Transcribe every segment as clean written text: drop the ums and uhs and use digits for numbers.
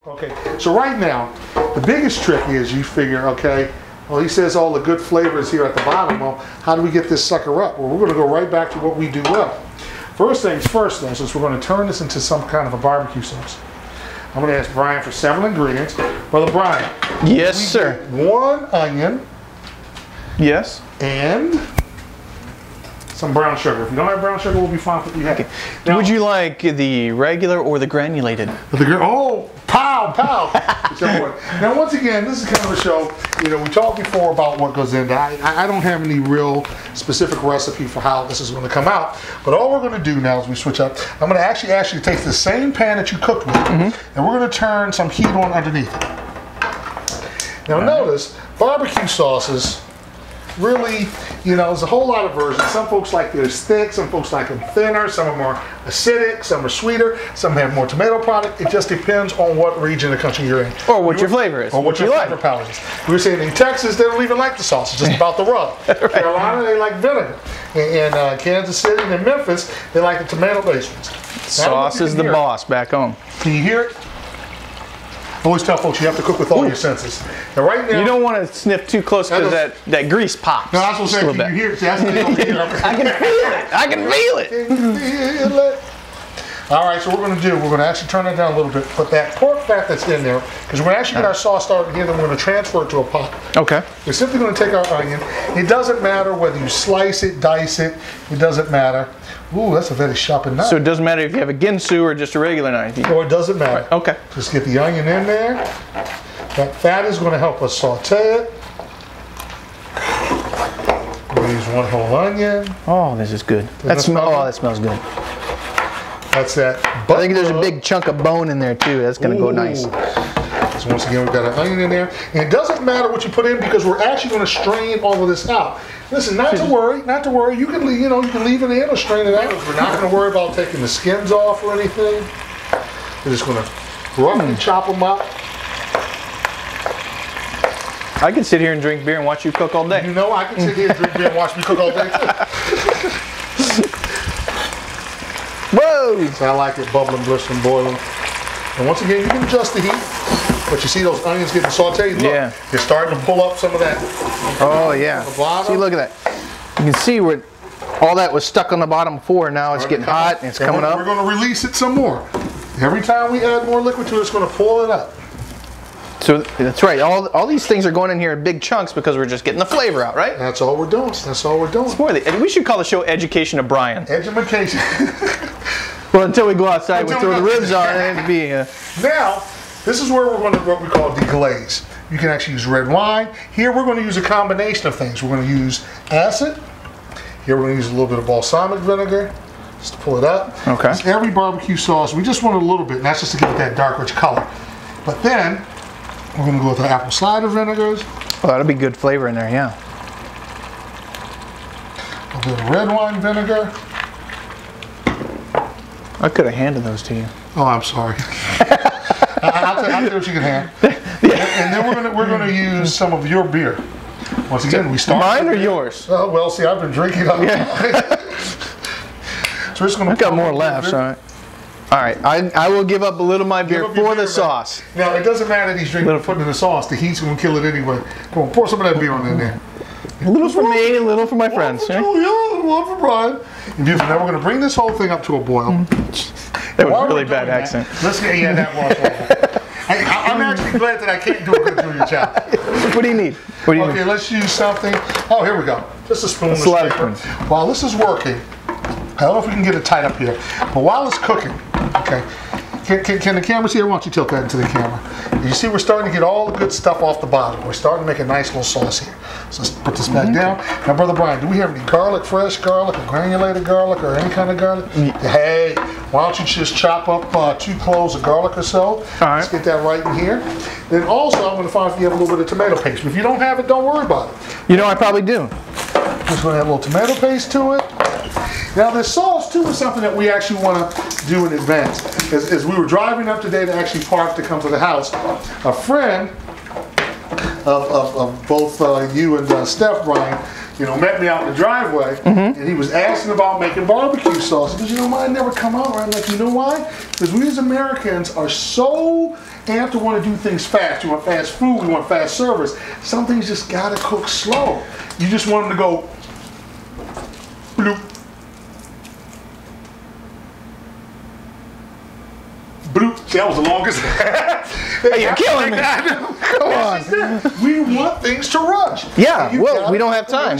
Okay, so right now, the biggest trick is you figure, okay, well, he says all the good flavors here at the bottom. Well, how do we get this sucker up? Well, we're going to go right back to what we do well. First things first, though, since we're going to turn this into some kind of a barbecue sauce, I'm going to ask Brian for several ingredients. Brother Brian. Yes, sir. 1 onion. Yes. And some brown sugar. If you don't have brown sugar, we'll be fine with what you have. Okay. Now, would you like the regular or the granulated? Oh, pow, pow. Now, once again, this is kind of a show, you know, we talked before about what goes into. I don't have any real specific recipe for how this is going to come out, but all we're going to do now is we switch up. I'm going to actually ask you to take the same pan that you cooked with, and we're going to turn some heat on underneath it. Now, notice, barbecue sauces, really, you know, there's a whole lot of versions. Some folks like theirs thick, some folks like them thinner, some are more acidic, some are sweeter, some have more tomato product. It just depends on what region of the country you're in. Or what your flavor is. Or what your flavor palate is. We were saying in Texas, they don't even like the sauce. It's just about the rub. Right. Carolina, they like vinegar. In Kansas City and in Memphis, they like the tomato-based ones. Sauce is the boss back home. Can you hear it? I always tell folks you have to cook with all your senses. And right now, you don't want to sniff too close because that grease pops. No, that's what I'm saying. Can you hear it? That's what I can feel it. I can feel it. Can you feel it? All right, so what we're going to do, we're going to actually turn it down a little bit, put that pork fat that's in there, because we're going to actually get our sauce started here, then we're going to transfer it to a pot. Okay. We're simply going to take our onion. It doesn't matter whether you slice it, dice it. It doesn't matter. Ooh, that's a very sharp knife. So it doesn't matter if you have a ginsu or just a regular knife? No, it doesn't matter. Right. Okay. Just get the onion in there. That fat is going to help us saute it. We'll use 1 whole onion. Oh, this is good. That smells good. That's that. I think there's a big chunk of bone in there too. That's going to go nice. So once again, we've got an onion in there. And it doesn't matter what you put in because we're actually going to strain all of this out. Listen, not to worry, not to worry. You can leave, you can leave it in or strain it out. We're not going to worry about taking the skins off or anything. We're just going to roughly chop them up. I can sit here and drink beer and watch you cook all day. You know, I can sit here and drink beer and watch me cook all day too. Whoa! So I like it bubbling, blistering, boiling. And once again, you can adjust the heat. But you see those onions getting sauteed? Look, yeah. You're starting to pull up some of that. Oh, yeah. See, look at that. You can see where all that was stuck on the bottom before. Now it's getting hot and it's coming up. We're going to release it some more. Every time we add more liquid to it, it's going to pull it up. So that's right. All these things are going in here in big chunks because we're just getting the flavor out, right? That's all we're doing. That's all we're doing. It's more we should call the show Education of Brian. Education. Well, until we go outside, we throw the ribs on and it'd be. Now, this is where we're going to what we call deglaze. You can actually use red wine. Here we're going to use a combination of things. We're going to use acid. Here we're going to use a little bit of balsamic vinegar just to pull it up. Okay. It's every barbecue sauce, we just want a little bit, and that's just to give it that dark, rich color. But then we're going to go with the apple cider vinegars. Oh, that'll be good flavor in there, yeah. A little bit of red wine vinegar. I could have handed those to you. Oh, I'm sorry. I'll tell you what you can hand. And then we're going to use some of your beer. Once again, we start. Mine or yours? Oh, well, see, I've been drinking all night. So we're just going to. I've got more left, all right. All right, I will give up a little of my beer for the sauce. Now, it doesn't matter that he's drinking and putting in the sauce. The heat's going to kill it anyway. Come on, pour some of that beer on in there. A little for me, a little for my friends. One for Julia, one for Brian. And beautiful. Now we're going to bring this whole thing up to a boil. That was a really bad accent. Let's get that was. I'm actually glad that I can't do a good Julia job. What do you need? What do you need? Let's use something. Oh, here we go. Just a spoon. That's a lot of spoons. While this is working, I don't know if we can get it tight up here, but while it's cooking, okay, can the camera see it? Why don't you tilt that into the camera? You see we're starting to get all the good stuff off the bottom. We're starting to make a nice little sauce here. So let's put this back down. Now, Brother Brian, do we have any garlic, fresh garlic, or granulated garlic, or any kind of garlic? Hey, why don't you just chop up 2 cloves of garlic or so? All right. Let's get that right in here. Then also, I'm going to find if you have a little bit of tomato paste. But if you don't have it, don't worry about it. You know, I probably do. Just going to add a little tomato paste to it. Now, this sauce, too, is something that we actually want to do in advance. As we were driving up today to actually park to come to the house, a friend of both you and Steph, Brian, met me out in the driveway, and he was asking about making barbecue sauce. He goes, mine never come out right. I'm like, you know why? Because we as Americans are so and to want to do things fast. You want fast food, you want fast service. Some things just gotta cook slow. You just want them to go bloop, bloop. See, that was the longest. Hey, you're killing me. Come on. We want things to rush. Yeah, well, we don't have time.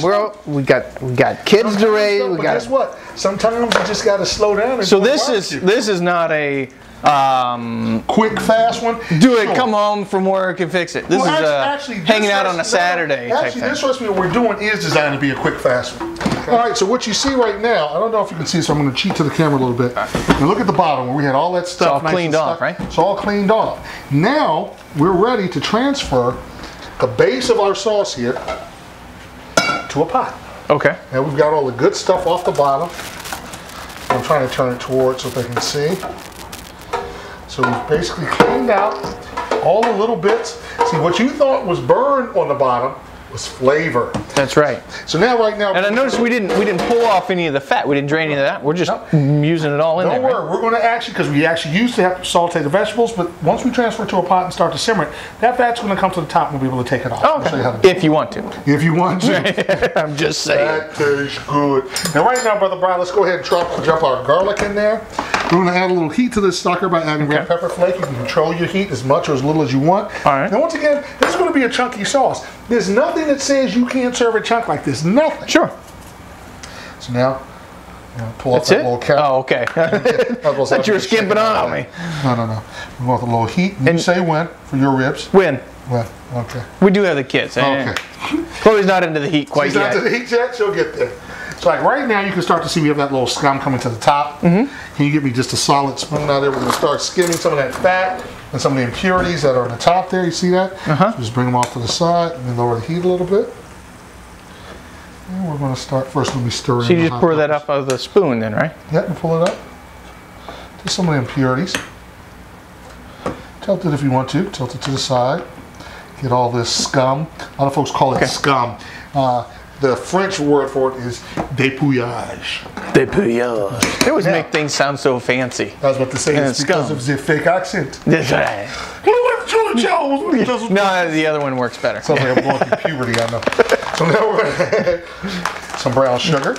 We got kids to raise. But guess what? Sometimes you just got to slow down. And so this is not a quick, fast one. Do it. Come home from work and fix it. This is actually, hanging out on a Saturday. Actually, this recipe that we're doing is designed to be a quick, fast one. All right. So what you see right now, I don't know if you can see. So I'm going to cheat to the camera a little bit. And look at the bottom where we had all that stuff. It's all cleaned off, right? It's all cleaned off. Now we're ready to transfer the base of our sauce here to a pot. Okay. Now we've got all the good stuff off the bottom. I'm trying to turn it towards so they can see. So we've basically cleaned out all the little bits. See, what you thought was burned on the bottom was flavor. That's right. So now, right now, and I noticed we didn't pull off any of the fat. We didn't drain any of that. We're just using it all in there. Don't worry. Right? We're going to actually, because we actually used to have to saute the vegetables, but once we transfer it to a pot and start to simmer it, that fat's going to come to the top and we'll be able to take it off. Oh, okay. If you want to. If you want to. I'm just saying. That tastes good. Now, right now, Brother Brian, let's go ahead and drop our garlic in there. We're going to add a little heat to this sucker by adding red pepper flake. You can control your heat as much or as little as you want. All right. Now, once again, this is going to be a chunky sauce. There's nothing that says you can't serve a chunk like this. Nothing. Sure. So now, pull off that little cap. Oh, okay. I thought you were skimping on me. No. We want the little heat. And you say when for your ribs? When? When? Okay. We do have the kids. Okay. Chloe's not into the heat quite yet. She's not into the heat yet. She'll get there. So like right now, you can start to see we have that little scum coming to the top. Can you give me just a solid spoon out there? We're going to start skimming some of that fat and some of the impurities that are on the top there. You see that? So just bring them off to the side and then lower the heat a little bit. And we're going to start first. Let me stir in. So you just pour that up out of the spoon then, right? Yep, and pull it up. Just some of the impurities. Tilt it if you want to. Tilt it to the side. Get all this scum. A lot of folks call it scum. The French word for it is dépouillage. Dépouillage. They always make things sound so fancy. I was about to say it's because of the fake accent. That's right. No, the other one works better. Sounds like I'm going through puberty, I know. So now we're going to add some brown sugar.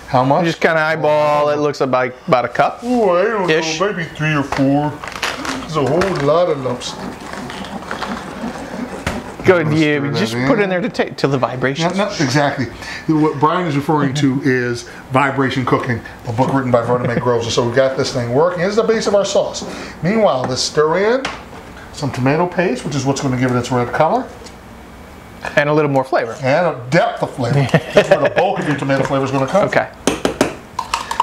How much? Just kind of eyeball. It looks about a cup. Oh, I don't know, maybe 3 or 4. There's a whole lot of lumps. Good, you just put it in there to take till the vibrations. No, exactly. What Brian is referring to is Vibration Cooking, a book written by Vernon May Groves. So we've got this thing working. This is the base of our sauce. Meanwhile, let's stir in some tomato paste, which is what's going to give it its red color. And a little more flavor. And a depth of flavor. That's where the bulk of your tomato flavor is going to come. Okay.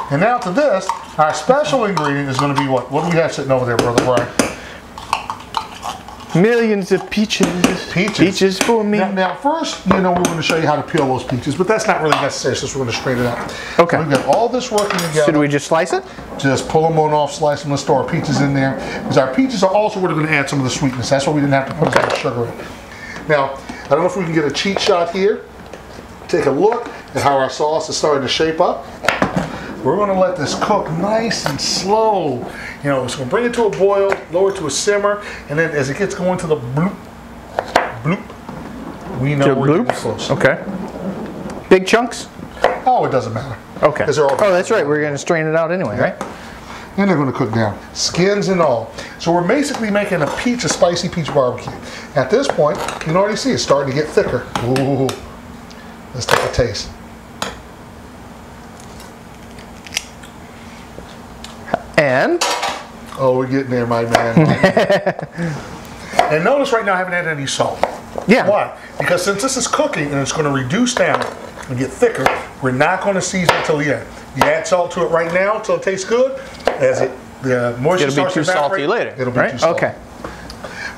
And now to this, our special ingredient is going to be what? What do we have sitting over there, Brother Brian? Millions of peaches. Peaches for me. Now first, we're going to show you how to peel those peaches, but that's not really necessary, so we're going to strain it out. Okay. So we've got all this working together. So do we just slice it? Just pull them on off, slice them, let's throw our peaches in there. Because our peaches are also where we're going to add some of the sweetness. That's why we didn't have to put as much sugar in. Now, I don't know if we can get a cheat shot here. Take a look at how our sauce is starting to shape up. We're going to let this cook nice and slow. So we're going to bring it to a boil, lower it to a simmer, and then as it gets going to the bloop, bloop, we know we're getting close. Okay. Big chunks? Oh, it doesn't matter. Okay. Oh, that's right. We're going to strain it out anyway, right? And they're going to cook down, skins and all. So we're basically making a spicy peach barbecue. At this point, you can already see it's starting to get thicker. Ooh. Let's take a taste. And? Oh, we're getting there, my man. And notice right now I haven't added any salt. Yeah. Why? Because since this is cooking and it's going to reduce down and get thicker, we're not going to season it until the end. You add salt to it right now until it tastes good. As the moisture starts to evaporate, it'll be too salty later. It'll be too salty. Okay.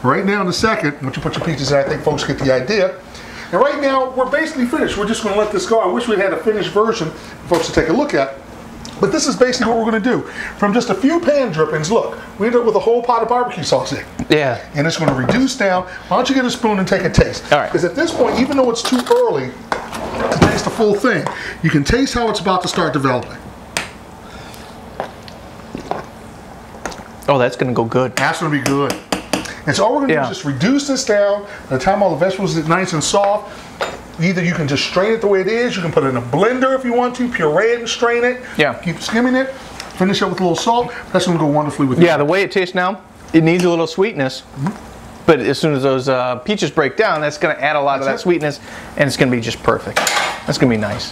Right now in a second, once you put your peaches in, I think folks get the idea. And right now, we're basically finished. We're just going to let this go. I wish we had a finished version for folks to take a look at. But this is basically what we're going to do. From just a few pan drippings, look, we end up with a whole pot of barbecue sauce in. Yeah. And it's going to reduce down. Why don't you get a spoon and take a taste? All right. Because at this point, even though it's too early to taste the full thing, you can taste how it's about to start developing. Oh, that's gonna go good. That's gonna be good. And so all we're gonna do is just reduce this down. By the time all the vegetables get nice and soft, either you can just strain it the way it is, you can put it in a blender if you want to, puree it and strain it. Yeah. Keep skimming it, finish it with a little salt. That's gonna go wonderfully with it. Yeah, the way it tastes now, it needs a little sweetness. But as soon as those peaches break down, that's gonna add a lot of that sweetness, and it's gonna be just perfect. That's gonna be nice.